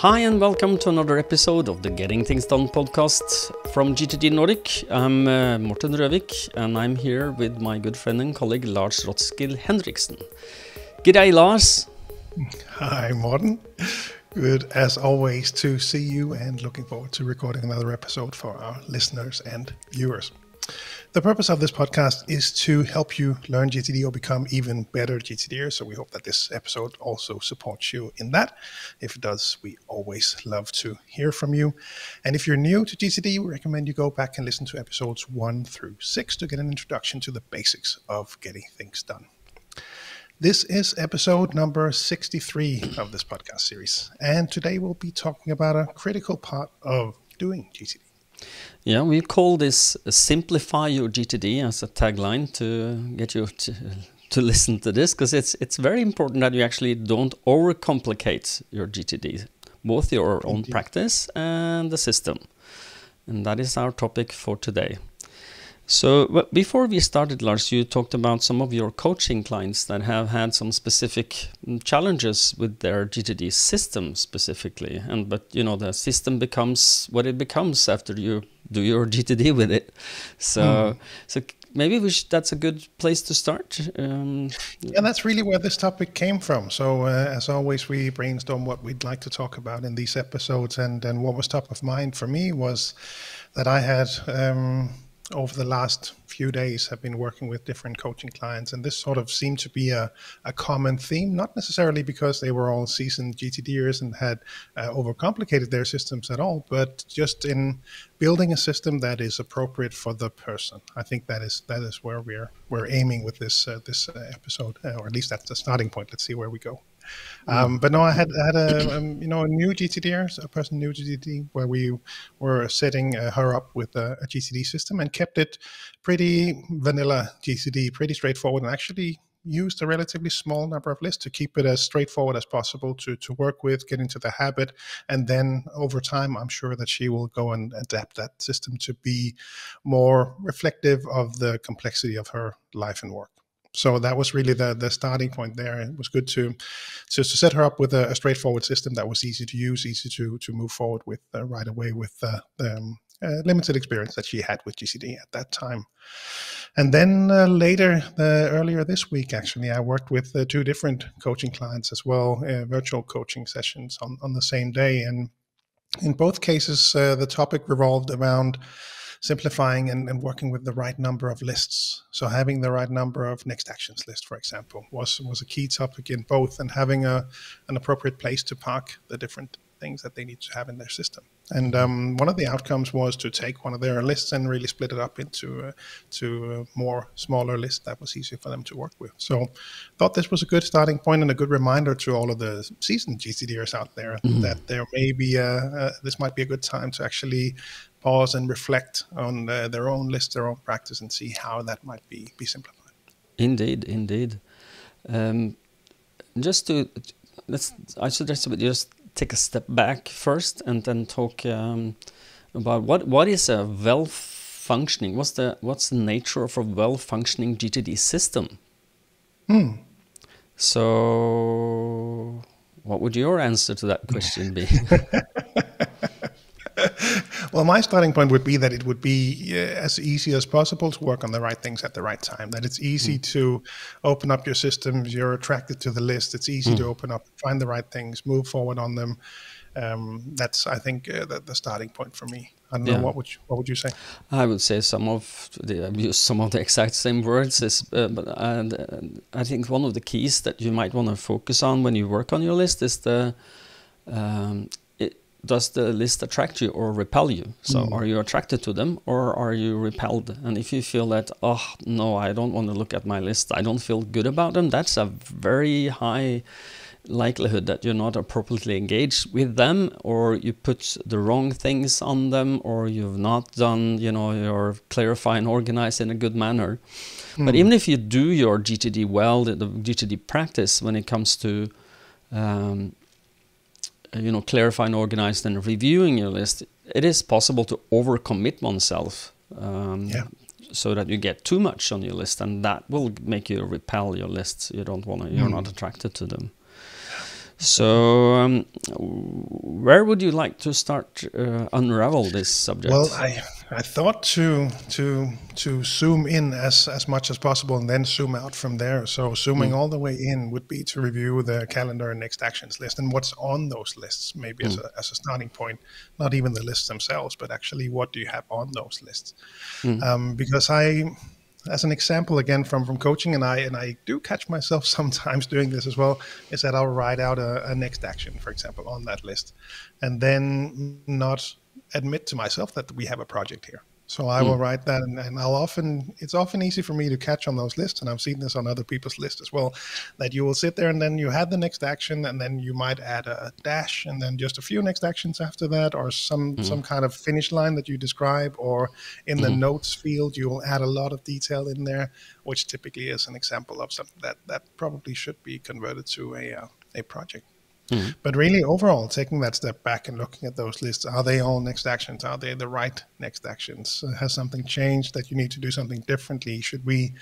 Hi and welcome to another episode of the Getting Things Done podcast from GTDnordic. I'm Morten and I'm here with my good friend and colleague Lars Rothskild Henriksen. G'day Lars. Hi Morten. Good as always to see you and looking forward to recording another episode for our listeners and viewers. The purpose of this podcast is to help you learn GTD or become even better GTDers. So we hope that this episode also supports you in that. If it does, we always love to hear from you. And if you're new to GTD, we recommend you go back and listen to episodes 1 through 6 to get an introduction to the basics of getting things done. This is episode number 63 of this podcast series. And today we'll be talking about a critical part of doing GTD. Yeah, we call this Simplify Your GTD as a tagline to get you to listen to this, because it's very important that you actually don't overcomplicate your GTD, both your own practice and the system. And that is our topic for today. So before we started, Lars, you talked about some of your coaching clients that have had some specific challenges with their GTD system specifically. But you know, the system becomes what it becomes after you do your GTD with it. So maybe that's a good place to start. Yeah, that's really where this topic came from. So as always, we brainstorm what we'd like to talk about in these episodes. And what was top of mind for me was that I had over the last few days have been working with different coaching clients, and this sort of seemed to be a common theme, not necessarily because they were all seasoned GTDers and had overcomplicated their systems at all, but just in building a system that is appropriate for the person. I think that is where we're aiming with this episode, or at least that's the starting point. Let's see where we go. But no, I had a new GTDer, a person new to GTD, where we were setting her up with a GTD system and kept it pretty vanilla GTD, pretty straightforward, and actually used a relatively small number of lists to keep it as straightforward as possible to work with, get into the habit, and then over time, I'm sure that she will go and adapt that system to be more reflective of the complexity of her life and work. So that was really the starting point there. It was good to set her up with a straightforward system that was easy to use, easy to move forward with right away with the limited experience that she had with GTD at that time. And then earlier this week, actually, I worked with 2 different coaching clients as well, virtual coaching sessions on the same day. And in both cases, the topic revolved around simplifying and working with the right number of lists. So having the right number of next actions list, for example, was a key topic in both, and having an appropriate place to park the different things that they need to have in their system. And one of the outcomes was to take one of their lists and really split it up into a more smaller list that was easier for them to work with. So I thought this was a good starting point and a good reminder to all of the seasoned GTDers out there that there may be this might be a good time to actually pause and reflect on their own list, their own practice, and see how that might be simplified. Indeed. I suggest we just take a step back first and then talk about what is a well-functioning, what's the nature of a well-functioning GTD system? So what would your answer to that question be? Well, my starting point would be that it would be as easy as possible to work on the right things at the right time, that it's easy to open up your systems, you're attracted to the list, it's easy to open up, find the right things, move forward on them. That's, I think, the starting point for me. I don't know, what would you say? I would say some of the exact same words. But I think one of the keys that you might want to focus on when you work on your list is does the list attract you or repel you? So are you attracted to them or are you repelled? And if you feel that, oh, no, I don't want to look at my list, I don't feel good about them, that's a very high likelihood that you're not appropriately engaged with them, or you put the wrong things on them, or you've not done, your clarify and organize in a good manner. But even if you do your GTD well, the GTD practice when it comes to clarifying, organized, and reviewing your list, it is possible to overcommit oneself so that you get too much on your list, and that will make you repel your lists. You don't want to, you're not attracted to them. So, where would you like to start unravel this subject? Well, I thought to zoom in as much as possible and then zoom out from there. So zooming all the way in would be to review the calendar and next actions list and what's on those lists, maybe as a starting point. Not even the lists themselves, but actually what do you have on those lists? Because as an example again from coaching, and I do catch myself sometimes doing this as well, is that I'll write out a next action, for example, on that list, and then not admit to myself that we have a project here. So I will write that, and it's often easy for me to catch on those lists, and I've seen this on other people's lists as well, that you will sit there and then you have the next action, and then you might add a dash, and then just a few next actions after that, or some kind of finish line that you describe, or in the notes field, you will add a lot of detail in there, which typically is an example of something that probably should be converted to a project. But really, overall, taking that step back and looking at those lists, are they all next actions? Are they the right next actions? Has something changed that you need to do something differently? Should we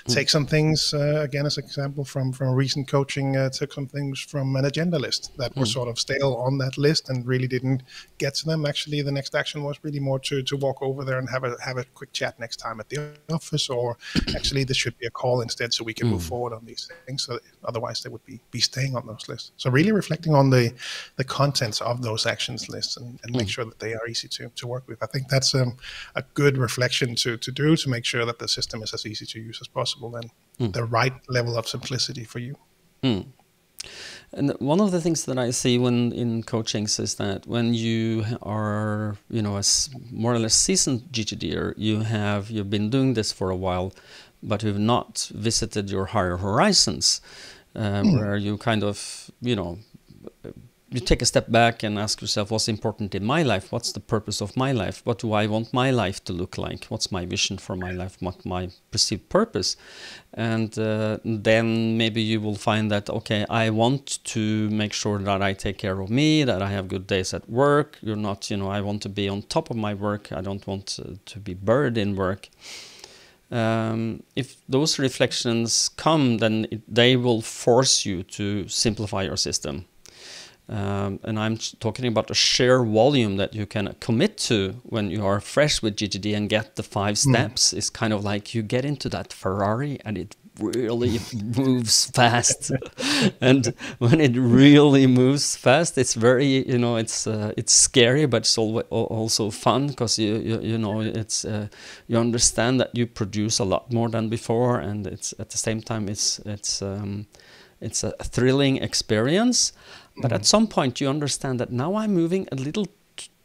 take some things, again, as an example from recent coaching, took some things from an agenda list that were sort of stale on that list and really didn't get to them. Actually, the next action was really more to walk over there and have a quick chat next time at the office, or actually this should be a call instead so we can move forward on these things. So otherwise they would be staying on those lists. So really reflecting on the contents of those actions lists and make sure that they are easy to work with. I think that's a good reflection to do to make sure that the system is as easy to use as possible and the right level of simplicity for you. And one of the things that I see when in coachings is that when you are, a more or less seasoned GTDer, you've been doing this for a while, but you've not visited your higher horizons, where you kind of, you take a step back and ask yourself, what's important in my life? What's the purpose of my life? What do I want my life to look like? What's my vision for my life? What's my perceived purpose? And then maybe you will find that, okay, I want to make sure that I take care of me, that I have good days at work. You're not, I want to be on top of my work. I don't want to be buried in work. If those reflections come, then they will force you to simplify your system. And I'm talking about a sheer volume that you can commit to when you are fresh with GTD and get the 5 steps. It's kind of like you get into that Ferrari and it really moves fast. And when it really moves fast, it's very, it's scary, but it's also fun because it's you understand that you produce a lot more than before, and it's at the same time it's a thrilling experience. But at some point you understand that now I'm moving a little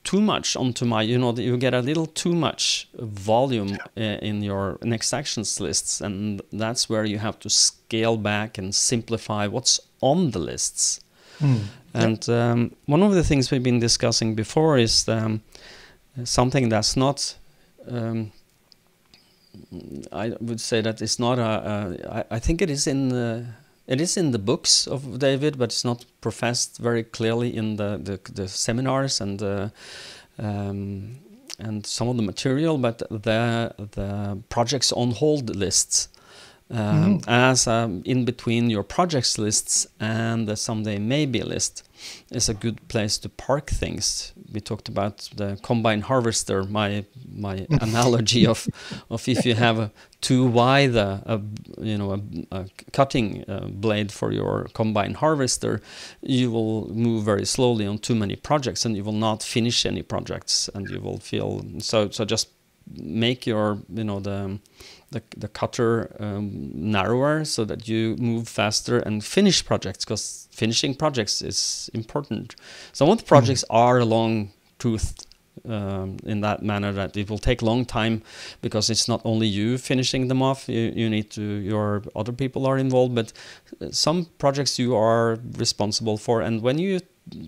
too much onto my, you get a little too much volume in your next actions lists. And that's where you have to scale back and simplify what's on the lists. And one of the things we've been discussing before is something that's not, I would say that it's not I think it is in the books of David, but it's not professed very clearly in the seminars and some of the material. But the projects on hold lists, as in between your projects lists and the someday maybe list, is a good place to park things. We talked about the combine harvester. My analogy of if you have too wide a cutting blade for your combine harvester, you will move very slowly on too many projects, and you will not finish any projects, and you will feel so just make your the cutter narrower so that you move faster and finish projects, because finishing projects is important. Some of the projects are long-toothed in that manner that it will take a long time, because it's not only you finishing them off, you need to, your other people are involved, but some projects you are responsible for, and when you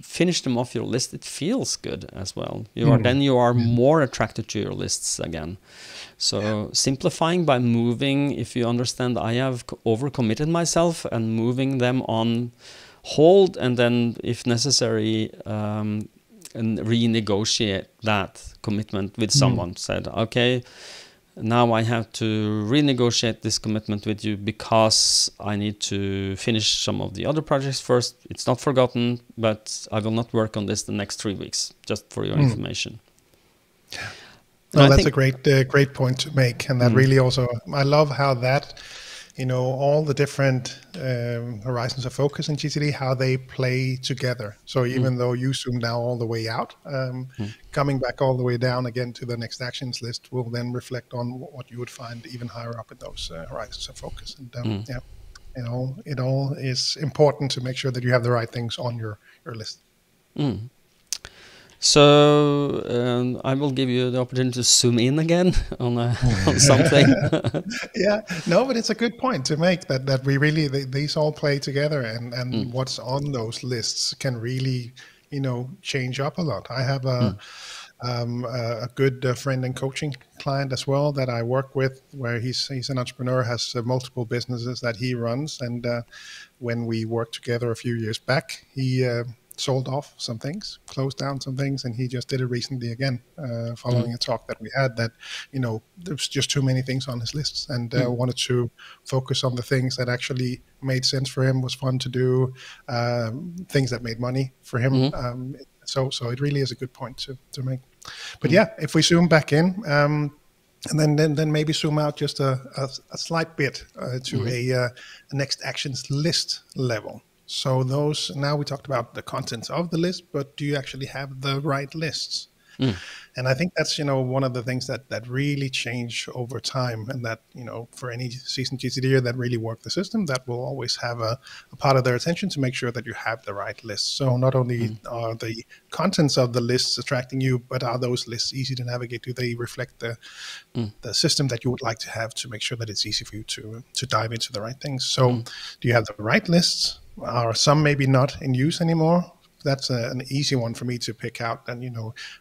finish them off your list, it feels good as well. Then you are more attracted to your lists again. So simplifying by moving, if you understand I have overcommitted myself, and moving them on hold, and then if necessary and renegotiate that commitment with someone. Said, okay, now I have to renegotiate this commitment with you because I need to finish some of the other projects first. It's not forgotten, but I will not work on this the next 3 weeks, just for your information. No, that's a great point to make. And that really also, I love how that, all the different horizons of focus in GTD, how they play together. So even though you zoom now all the way out, coming back all the way down again to the next actions list will then reflect on what you would find even higher up in those horizons of focus. And it all is important to make sure that you have the right things on your list. So I will give you the opportunity to zoom in again on something. Yeah, no, but it's a good point to make that we really, these all play together, and what's on those lists can really, change up a lot. I have a good friend and coaching client as well that I work with, where he's an entrepreneur, has multiple businesses that he runs, and when we worked together a few years back, he sold off some things, closed down some things, and he just did it recently again, following a talk that we had that, there's just too many things on his lists, and wanted to focus on the things that actually made sense for him, was fun to do, things that made money for him. So it really is a good point to make. But yeah, if we zoom back in, and then maybe zoom out just a slight bit to a next actions list level. So now we talked about the contents of the list, but do you actually have the right lists? And I think that's, one of the things that really change over time, and that, for any seasoned GTDer that really work the system, that will always have a part of their attention to make sure that you have the right lists. So not only are the contents of the lists attracting you, but are those lists easy to navigate? Do they reflect the system that you would like to have to make sure that it's easy for you to dive into the right things? So do you have the right lists? Are some maybe not in use anymore? That's an easy one for me to pick out. And,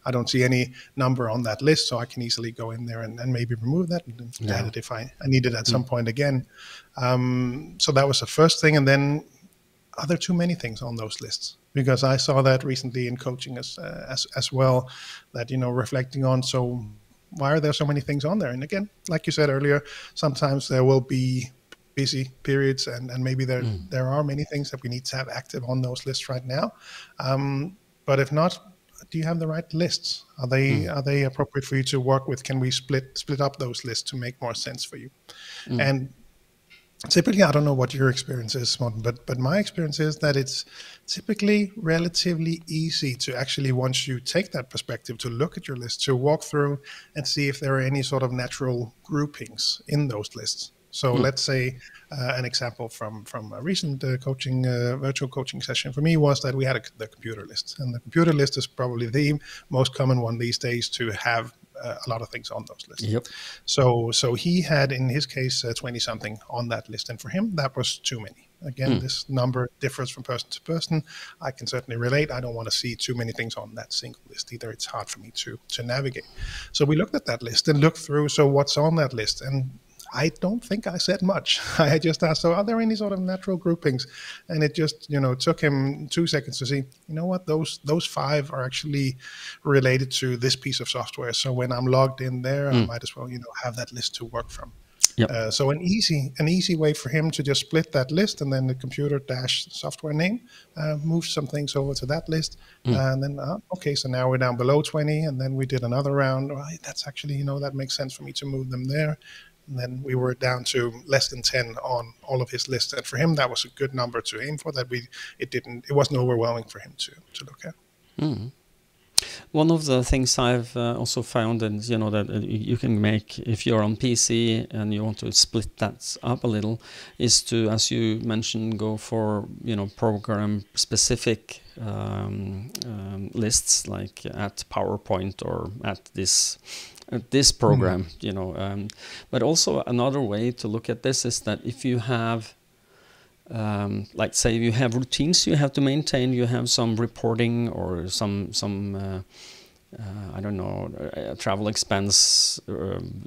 I don't see any number on that list, so I can easily go in there and maybe remove that and add it if I need it at some point again. So that was the first thing. And then, are there too many things on those lists? Because I saw that recently in coaching as well, that, reflecting on, so why are there so many things on there? And again, like you said earlier, sometimes there will be busy periods, and maybe there are many things that we need to have active on those lists right now. But if not, do you have the right lists? Are they appropriate for you to work with? Can we split up those lists to make more sense for you? And typically, I don't know what your experience is, Morten, but my experience is that it's typically relatively easy to actually, once you take that perspective, to look at your list, to walk through and see if there are any sort of natural groupings in those lists. So let's say an example from a recent virtual coaching session for me was that we had the computer list. And the computer list is probably the most common one these days to have a lot of things on those lists. Yep. So he had, in his case, 20-something on that list. And for him, that was too many. Again, this number differs from person to person. I can certainly relate. I don't want to see too many things on that single list either. It's hard for me to navigate. So we looked at that list and looked through, so what's on that list? And I don't think I said much. I just asked, so are there any sort of natural groupings? And it just, took him 2 seconds to see, what, those 5 are actually related to this piece of software. So when I'm logged in there, I might as well, have that list to work from. Yep. So an easy way for him to just split that list, and then the computer-software name moves some things over to that list. And then, okay, so now we're down below 20, and then we did another round. Right, that's actually, that makes sense for me to move them there. And then we were down to less than 10 on all of his lists. And for him, that was a good number to aim for, that it wasn't overwhelming for him to look at. One of the things I've also found is, that you can make, if you're on PC and you want to split that up a little, is to, as you mentioned, go for, program specific lists, like at PowerPoint or at this program, but also another way to look at this is that if you have, like say you have routines you have to maintain, you have some reporting or some I don't know, travel expense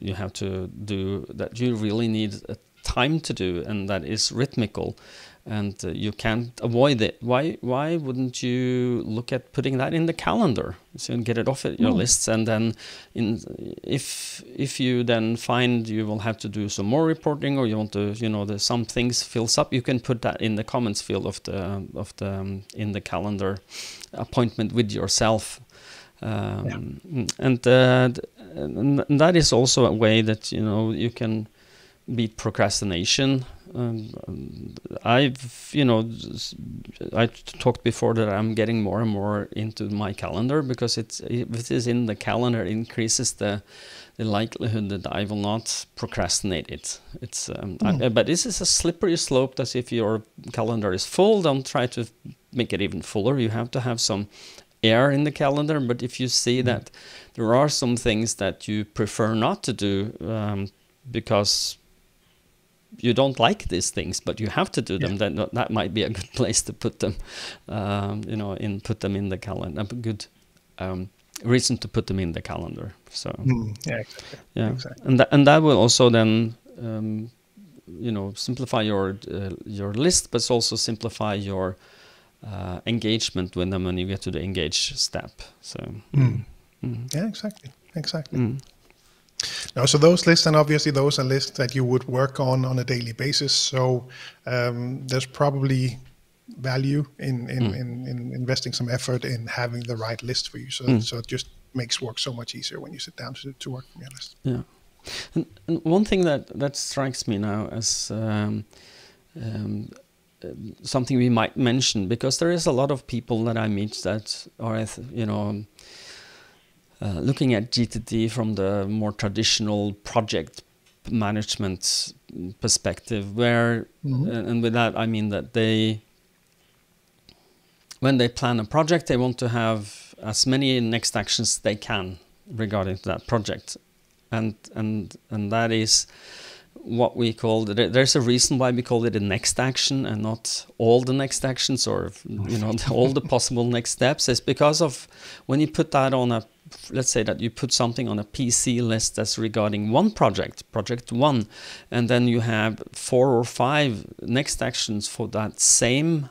you have to do that you really need time to do, and that is rhythmical. and you can't avoid it. Why wouldn't you look at putting that in the calendar so you can get it off your lists, and then if you then find you will have to do some more reporting, or you want to, some things fills up, you can put that in the comments field of the in the calendar appointment with yourself. And that is also a way that you can beat procrastination. I talked before that I'm getting more and more into my calendar, because if it is in the calendar, it increases the likelihood that I will not procrastinate it. It's but this is a slippery slope. That if your calendar is full, don't try to make it even fuller. You have to have some air in the calendar. But if you see that there are some things that you prefer not to do because you don't like these things, but you have to do them, then that might be a good place to put them, put them in the calendar. A good reason to put them in the calendar. So exactly. And that will also then simplify your list, but also simplify your engagement with them when you get to the engage step. So yeah, exactly. Now, so those lists, and obviously those are lists that you would work on a daily basis. So there's probably value in investing some effort in having the right list for you. So it just makes work so much easier when you sit down to work from your list. Yeah. And one thing that strikes me now as something we might mention, because there is a lot of people that I meet that are, looking at GTD from the more traditional project management perspective, where, and with that I mean that when they plan a project, they want to have as many next actions they can regarding that project, and that is what we call there's a reason why we call it a next action and not all the next actions, or all the possible next steps. Is because of when you put that on let's say that you put something on a PC list that's regarding one project 1, and then you have 4 or 5 next actions for that same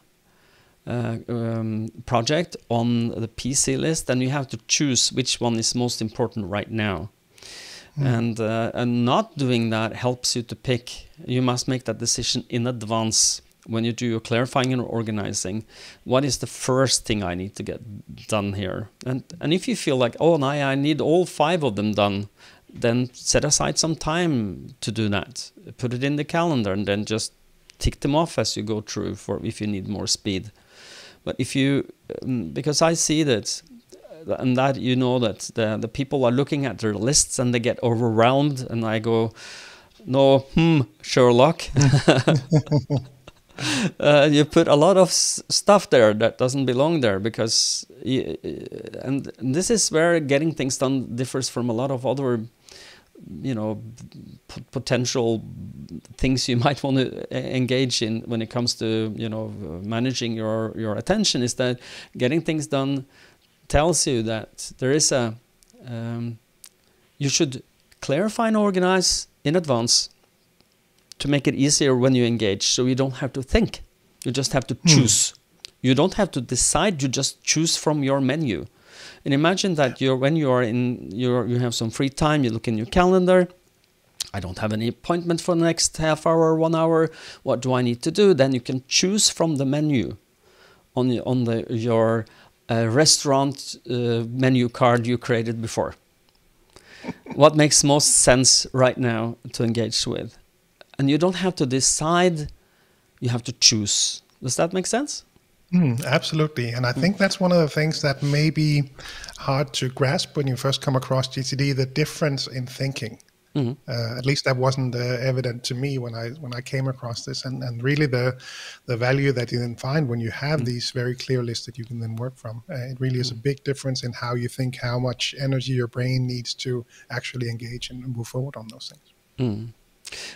project on the PC list, then you have to choose which one is most important right now. And not doing that helps you to pick. You must make that decision in advance when you do your clarifying and organizing. What is the first thing I need to get done here? And if you feel like, oh, now I need all 5 of them done, then set aside some time to do that. Put it in the calendar and then just tick them off as you go through if you need more speed. But if you, because I see that, and that that the people are looking at their lists and they get overwhelmed, and I go, no, Sherlock. You put a lot of stuff there that doesn't belong there, because and this is where getting things done differs from a lot of other potential things you might want to engage in when it comes to managing your attention, is that getting things done tells you that there is you should clarify and organize in advance to make it easier when you engage, so you don't have to think. You just have to choose. You don't have to decide, you just choose from your menu. And imagine that when you are you have some free time, you look in your calendar. I don't have any appointment for the next half hour, 1 hour. What do I need to do? Then you can choose from the menu on your restaurant menu card you created before. What makes most sense right now to engage with? And you don't have to decide, you have to choose. Does that make sense? Absolutely. And I think that's one of the things that may be hard to grasp when you first come across GTD, the difference in thinking. At least that wasn't evident to me when I came across this, and really the value that you then find when you have these very clear lists that you can then work from. It really is a big difference in how you think, how much energy your brain needs to actually engage and move forward on those things.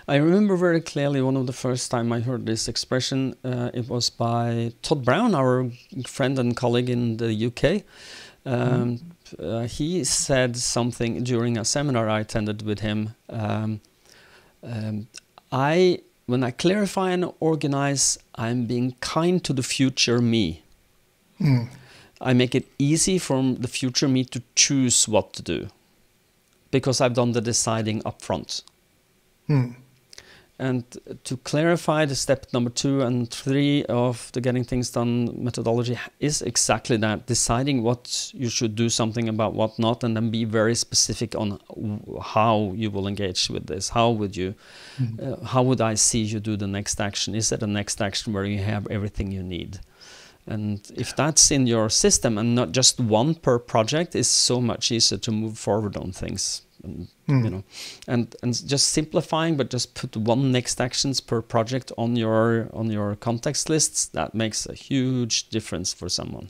I remember very clearly one of the first time I heard this expression. It was by Todd Brown, our friend and colleague in the UK. He said something during a seminar I attended with him. I when I clarify and organize, I'm being kind to the future me. I make it easy for the future me to choose what to do, because I've done the deciding up front. And to clarify, the step number 2 and 3 of the getting things done methodology is exactly that: deciding what you should do something about, what not, and then be very specific on how you will engage with this. How would you, how would I see you do the next action? Is it a next action where you have everything you need? And if that's in your system and not just one per project, it's so much easier to move forward on things. And, you know, and just simplifying, but just put 1 next actions per project on your context lists. That makes a huge difference for someone.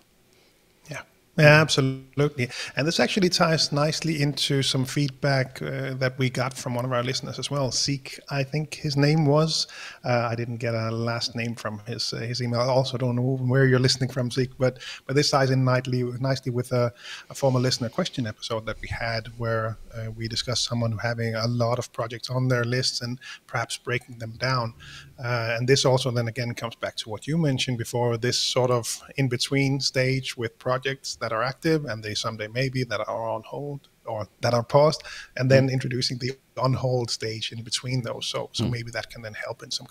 Yeah, absolutely. And this actually ties nicely into some feedback that we got from one of our listeners as well. Zeke, I think his name was. I didn't get a last name from his email. I also don't know where you're listening from, Zeke, but this ties in nicely with a former listener question episode that we had, where we discussed someone having a lot of projects on their lists and perhaps breaking them down. And this also then again comes back to what you mentioned before, this sort of in-between stage with projects that are active and they someday maybe that are on hold or that are paused, and then introducing the on hold stage in between those. So maybe that can then help in some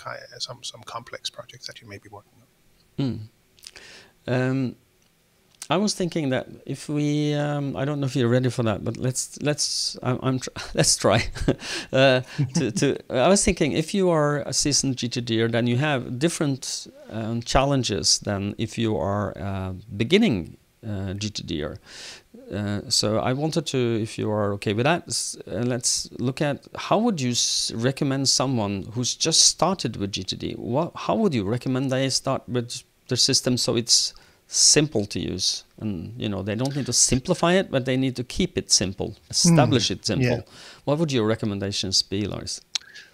complex projects that you may be working on. I was thinking that if we, I don't know if you're ready for that, but let's try. I was thinking, if you are a seasoned GTDer, then you have different challenges than if you are a beginning GTDer. So I wanted to, if you are okay with that, let's look at how would you recommend someone who's just started with GTD? How would you recommend they start with the system so it's simple to use? And you know, they don't need to simplify it, but they need to keep it simple, establish it simple. Yeah. What would your recommendations be, Lars?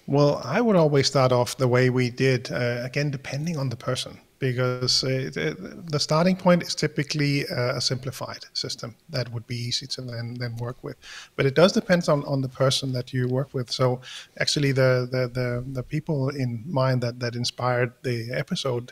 Well, I would always start off the way we did, again, depending on the person, because the starting point is typically a simplified system that would be easy to then work with. But it does depend on the person that you work with. So actually the people in mind that inspired the episode,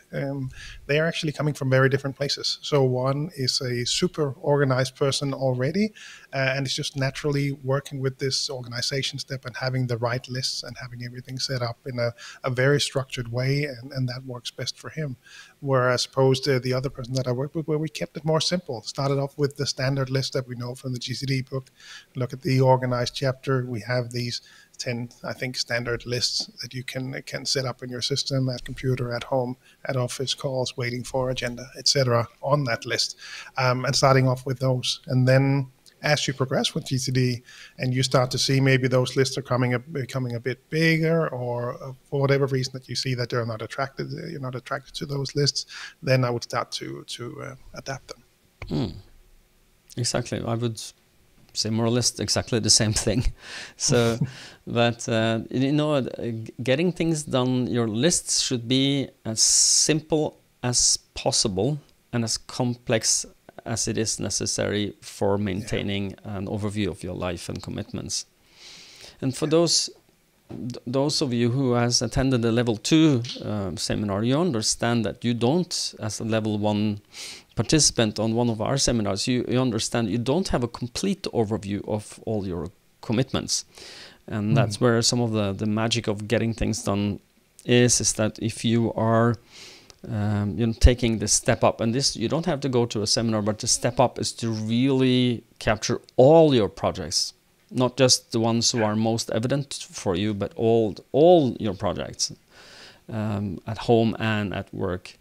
they are actually coming from very different places. So one is a super organized person already, and it's just naturally working with this organization step and having the right lists and having everything set up in a very structured way, and that works best for him. Whereas opposed to the other person that I worked with, where we kept it more simple. Started off with the standard list that we know from the GTD book. Look at the organized chapter. We have these 10, I think, standard lists that you can set up in your system, at computer, at home, at office, calls, waiting for agenda, etc. on that list, and starting off with those. And then as you progress with GTD and you start to see maybe those lists are becoming a bit bigger, or for whatever reason that you see that you're not attracted to those lists, then I would start to adapt them. Exactly. I would say more or less exactly the same thing. So, but you know, getting things done, your lists should be as simple as possible and as complex as it is necessary for maintaining an overview of your life and commitments. And for those of you who has attended the level 2 seminar, you understand that you don't, as a level 1 participant on one of our seminars, you understand you don't have a complete overview of all your commitments. And that's where some of the magic of getting things done is that if you are taking the step up, and this, you don't have to go to a seminar, but the step up is to really capture all your projects, not just the ones who are most evident for you, but all your projects, at home and at work.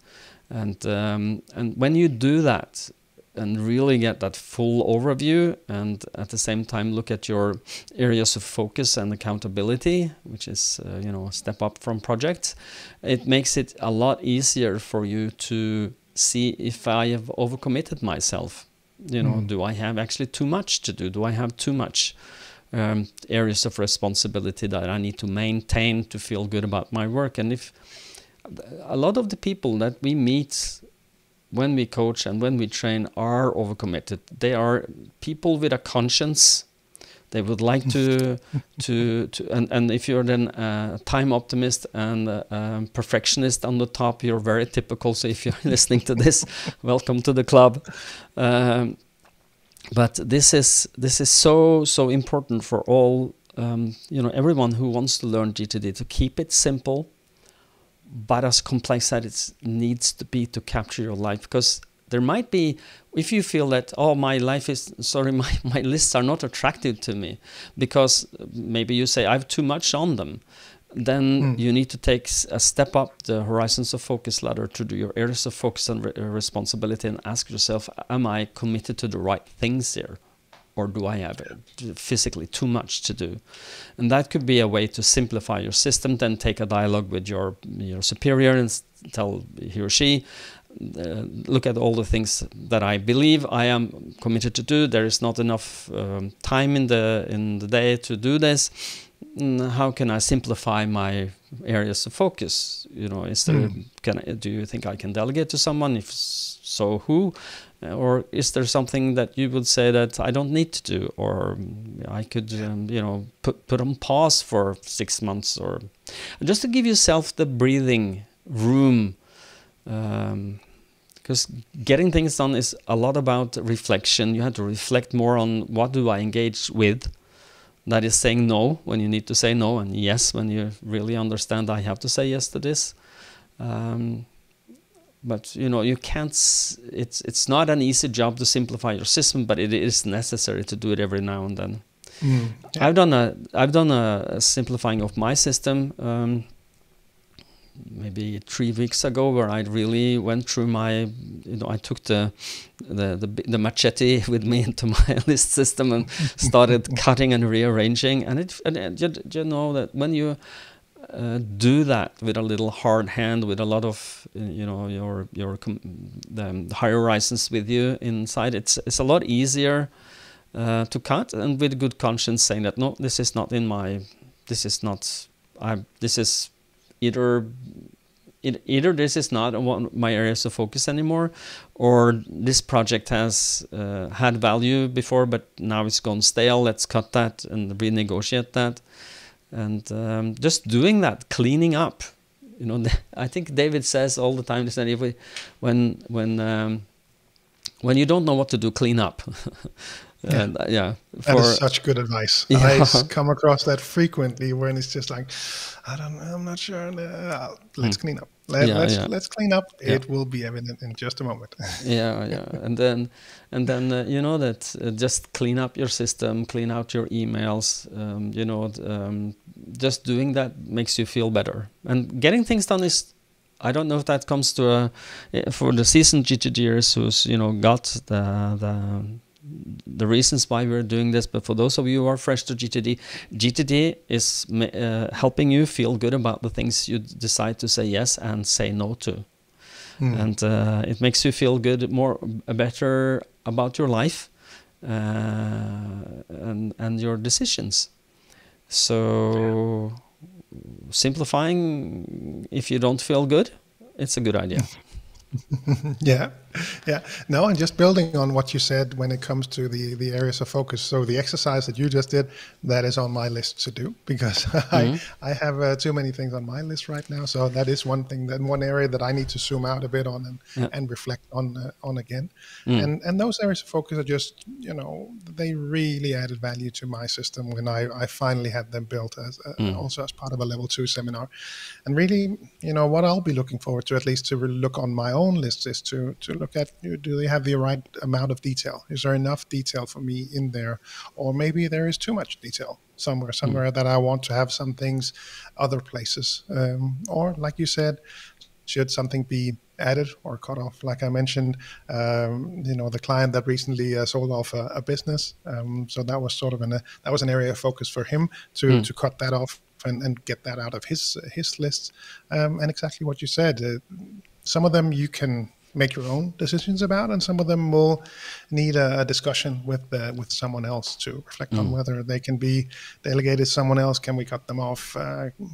And when you do that and really get that full overview, and at the same time look at your areas of focus and accountability, which is a step up from projects, it makes it a lot easier for you to see if I have overcommitted myself. Do I have actually too much to do? Do I have too much areas of responsibility that I need to maintain to feel good about my work? And if a lot of the people that we meet when we coach and when we train are overcommitted, they are people with a conscience They would like and if you're then a time optimist and perfectionist on the top, you're very typical. So if you're listening to this, welcome to the club. But this is so important for all, everyone who wants to learn GTD, to keep it simple, but as complex as it needs to be to capture your life. Because there might be, if you feel that, my lists are not attractive to me, because maybe you say I have too much on them, then you need to take a step up the horizons of focus ladder to do your areas of focus and responsibility, and ask yourself, am I committed to the right things here? Or do I have physically too much to do? And that could be a way to simplify your system. Then take a dialogue with your superior and tell he or she, look at all the things that I believe I am committed to do. There is not enough time in the day to do this. How can I simplify my areas of focus? Is there, do you think I can delegate to someone? If so, who? Or is there something that you would say that I don't need to do, or I could, put on pause for 6 months, or just to give yourself the breathing room, because getting things done is a lot about reflection. You have to reflect more on what do I engage with. That is saying no when you need to say no, and yes when you really understand I have to say yes to this. But you can't. It's not an easy job to simplify your system, but it is necessary to do it every now and then. Yeah. I've done a simplifying of my system maybe 3 weeks ago, where I really went through my. I took the machete with me into my list system and started cutting and rearranging. And you know that when you do that with a little hard hand, with a lot of the higher horizons with you inside, it's a lot easier to cut, and with good conscience saying that no, this is not either this is not one of my areas of focus anymore, or this project has had value before but now it's gone stale. Let's cut that and renegotiate that. And just doing that, cleaning up. I think David says all the time that when you don't know what to do, clean up. And, that is such good advice. Yeah. I come across that frequently when it's just like, I'm not sure. Let's clean up. Let's clean up. Yeah. It will be evident in just a moment. And then that just clean up your system, clean out your emails. Just doing that makes you feel better. And getting things done is, I don't know if that comes to for the seasoned GTDers who's got the reasons why we're doing this, but for those of you who are fresh to GTD is helping you feel good about the things you decide to say yes and say no to. And it makes you feel good, better about your life and your decisions. So simplifying, if you don't feel good, it's a good idea. Yeah. No, and just building on what you said when it comes to the areas of focus. So the exercise that you just did, that is on my list to do, because I have too many things on my list right now. So that is one thing, one area that I need to zoom out a bit on and reflect on again. And those areas of focus are just, they really added value to my system when I finally had them built also as part of a level 2 seminar. And really, what I'll be looking forward to, at least to look on my own list, is to look at, do they have the right amount of detail? Is there enough detail for me in there? Or maybe there is too much detail somewhere that I want to have some things other places. Or like you said, should something be added or cut off? Like I mentioned, the client that recently sold off a business. So that was sort of that was an area of focus for him to cut that off and get that out of his list. And exactly what you said, some of them you can make your own decisions about, and some of them will need a discussion with someone else to reflect on whether they can be delegated to someone else. Can we cut them off?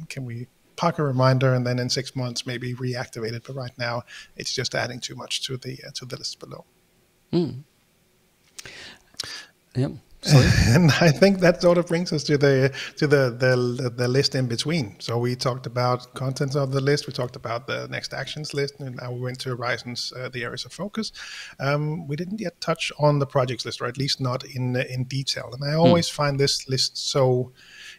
Can we park a reminder and then in 6 months maybe reactivate it? But right now it's just adding too much to the list below. Yeah. Sorry. And I think that sort of brings us to the list in between. So we talked about contents of the list, we talked about the next actions list, and now we went to horizons, the areas of focus. We didn't yet touch on the projects list, or at least not in detail. And I always find this list so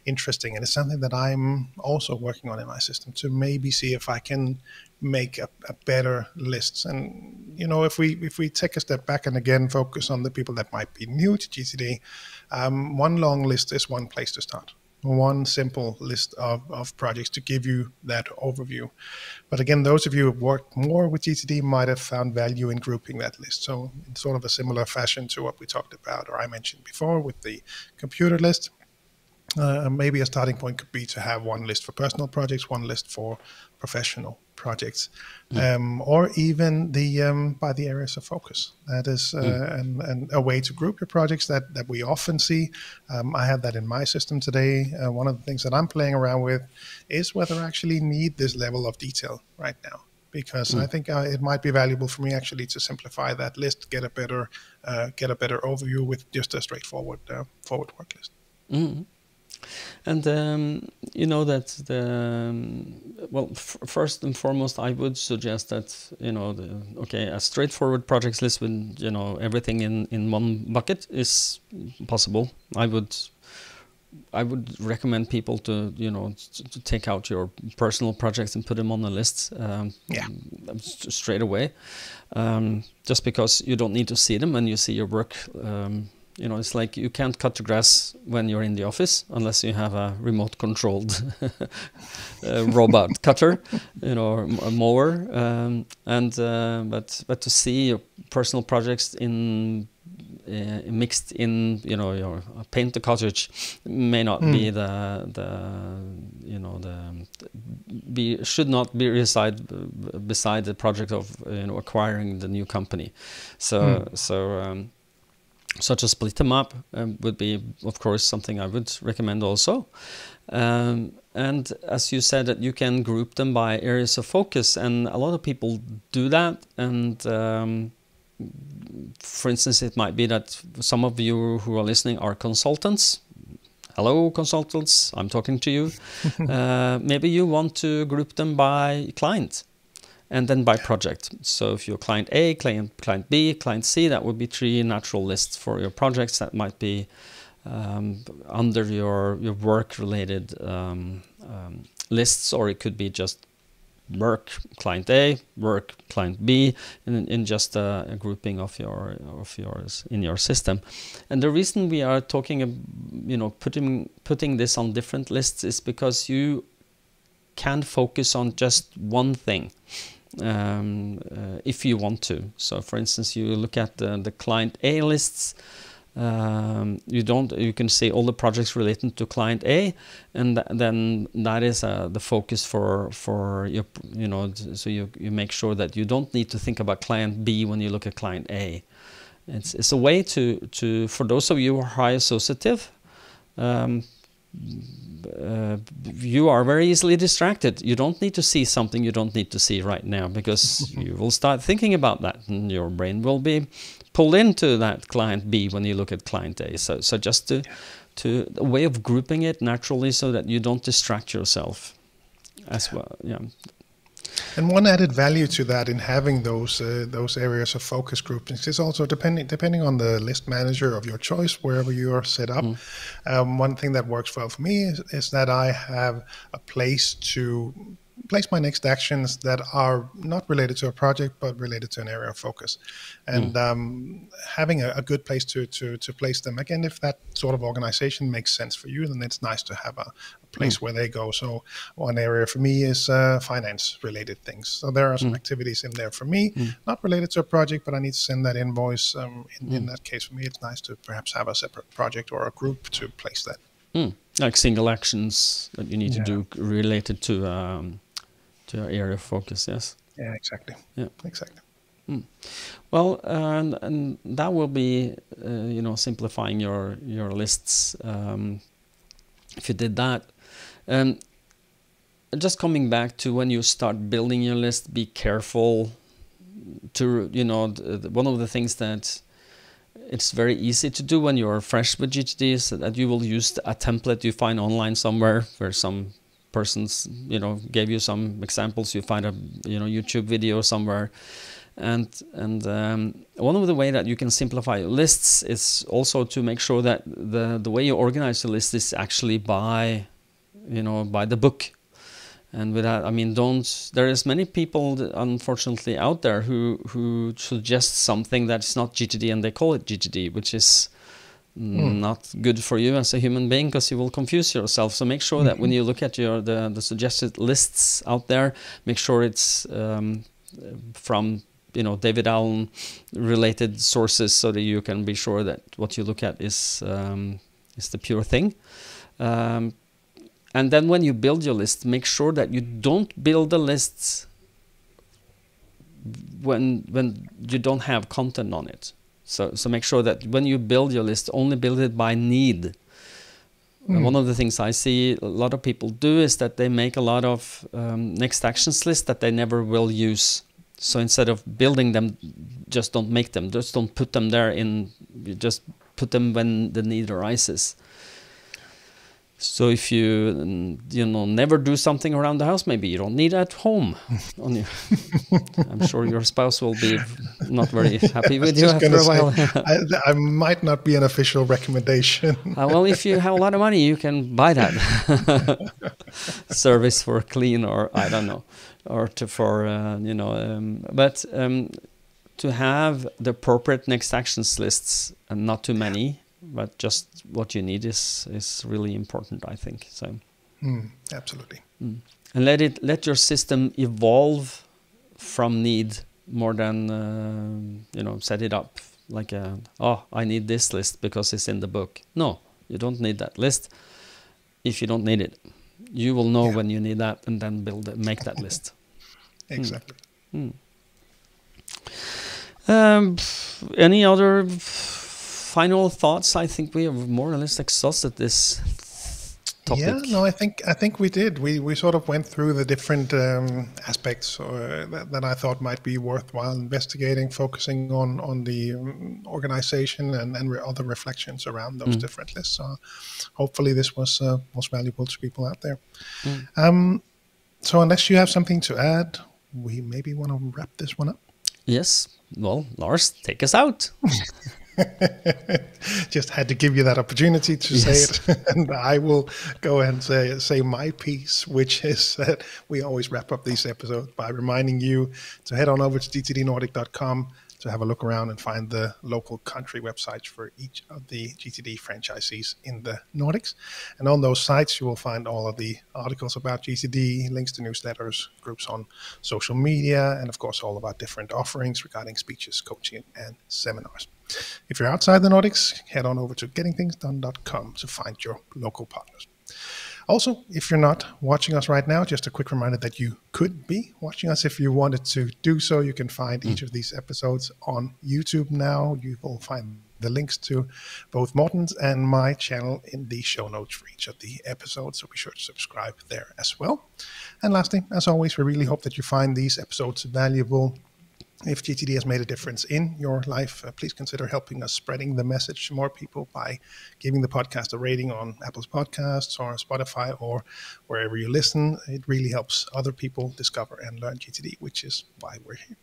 interesting, and it's something that I'm also working on in my system to maybe see if I can make a better list. And if we take a step back and again focus on the people that might be new to GTD, one long list is one place to start. One simple list of projects to give you that overview. But again, those of you who have worked more with GTD might have found value in grouping that list. So in sort of a similar fashion to what we talked about, or I mentioned before with the computer list, maybe a starting point could be to have one list for personal projects, one list for professional projects, or even by the areas of focus. That is a way to group your projects that we often see. I have that in my system today. One of the things that I'm playing around with is whether I actually need this level of detail right now, because I think it might be valuable for me actually to simplify that list, get a better overview with just a straightforward forward work list. And that first and foremost, I would suggest that a straightforward projects list with everything in one bucket is possible. I would recommend people to to take out your personal projects and put them on the list straight away, just because you don't need to see them when you see your work. It's like you can't cut the grass when you're in the office unless you have a remote controlled robot cutter, or a mower. But to see your personal projects mixed in, your paint the cottage may not be should not be beside the project of acquiring the new company. So to split them up would be, of course, something I would recommend also. And as you said, that you can group them by areas of focus, and a lot of people do that. And for instance, it might be that some of you who are listening are consultants. Hello, consultants, I'm talking to you. Maybe you want to group them by client, and then by project. So if you're client A, client B, client C, that would be 3 natural lists for your projects that might be under your work-related lists, or it could be just work client A, work client B, in just a grouping of yours in your system. And the reason we are talking, putting this on different lists is because you can focus on just one thing. If you want to. So for instance, you look at the client A lists, you can see all the projects related to client A, and then that is the focus for your, so you make sure that you don't need to think about client B when you look at client A. It's a way to for those of you who are high associative, you are very easily distracted. You don't need to see something you don't need to see right now, because you will start thinking about that, and your brain will be pulled into that client B when you look at client A. So just to a way of grouping it naturally so that you don't distract yourself as well. Yeah. And one added value to that in having those areas of focus groupings is also depending on the list manager of your choice, wherever you are set up. One thing that works well for me is that I have a place to place my next actions that are not related to a project but related to an area of focus, and having a good place to place them. Again, if that sort of organization makes sense for you, then it's nice to have a place where they go. So one area for me is finance related things. So there are some activities in there for me, not related to a project, but I need to send that invoice. In that case, for me, it's nice to perhaps have a separate project or a group to place that. Like single actions that you need to do related to your area of focus. Yes. Yeah, exactly. Yeah, exactly. Well, and that will be simplifying your lists if you did that. Just coming back to when you start building your list, be careful to one of the things that it's very easy to do when you're fresh with GTD, so that you will use a template you find online somewhere where some persons, you know, gave you some examples. You find a, you know, YouTube video somewhere. And one of the way that you can simplify your lists is also to make sure that the way you organize your list is actually by, you know, by the book. And with that, I mean, there is many people that, unfortunately, out there who suggest something that's not GTD and they call it GTD, which is not good for you as a human being, because you will confuse yourself. So make sure that when you look at the suggested lists out there, make sure it's from, you know, David Allen related sources, so that you can be sure that what you look at is the pure thing. And then when you build your list, make sure that you don't build the lists when you don't have content on it. So make sure that when you build your list, only build it by need. One of the things I see a lot of people do is that they make a lot of next actions lists that they never will use. So instead of building them, just don't make them. Just don't put them there just put them when the need arises. So if you know, never do something around the house, maybe you don't need at home on you. I'm sure your spouse will be not very happy with you after a while. I might not be an official recommendation. Well, if you have a lot of money, you can buy that service for clean, or I don't know, or but to have the appropriate next actions lists, and not too many, but just what you need is really important, I think. So, absolutely. And let your system evolve from need more than set it up like I need this list because it's in the book. No, you don't need that list. If you don't need it, you will know when you need that, and then make that list. Exactly. Any other final thoughts? I think we have more or less exhausted this topic. Yeah, no, I think we did. We sort of went through the different aspects that I thought might be worthwhile investigating, focusing on the organization and other reflections around those different lists. So hopefully this was valuable to people out there. So unless you have something to add, we maybe want to wrap this one up. Yes. Well, Lars, take us out. Just had to give you that opportunity to say it, and I will go ahead and say my piece, which is that we always wrap up these episodes by reminding you to head on over to GTDnordic.com to have a look around and find the local country websites for each of the GTD franchisees in the Nordics. And on those sites, you will find all of the articles about GTD, links to newsletters, groups on social media, and of course, all of our different offerings regarding speeches, coaching, and seminars. If you're outside the Nordics, head on over to gettingthingsdone.com to find your local partners. Also, if you're not watching us right now, just a quick reminder that you could be watching us if you wanted to do so. You can find each of these episodes on YouTube now. You will find the links to both Morten's and my channel in the show notes for each of the episodes, so be sure to subscribe there as well. And lastly, as always, we really hope that you find these episodes valuable. If GTD has made a difference in your life, please consider helping us spreading the message to more people by giving the podcast a rating on Apple's podcasts or Spotify or wherever you listen. It really helps other people discover and learn GTD, which is why we're here.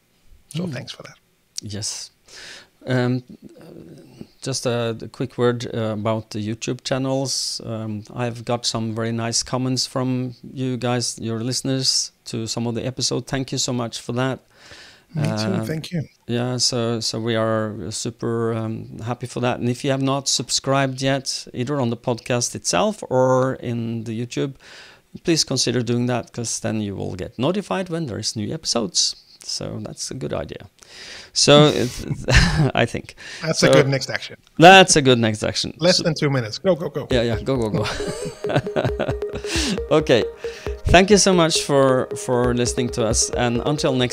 So thanks for that. Yes. Just a quick word about the YouTube channels. I've got some very nice comments from you guys, your listeners, to some of the episodes. Thank you so much for that. Me too, thank you. Yeah, so we are super happy for that. And if you have not subscribed yet, either on the podcast itself or in the YouTube, please consider doing that, because then you will get notified when there's new episodes. So that's a good idea. So I think that's a good next action. That's a good next action. Less than 2 minutes. Go. Yeah, go. Okay. Thank you so much for listening to us, and until next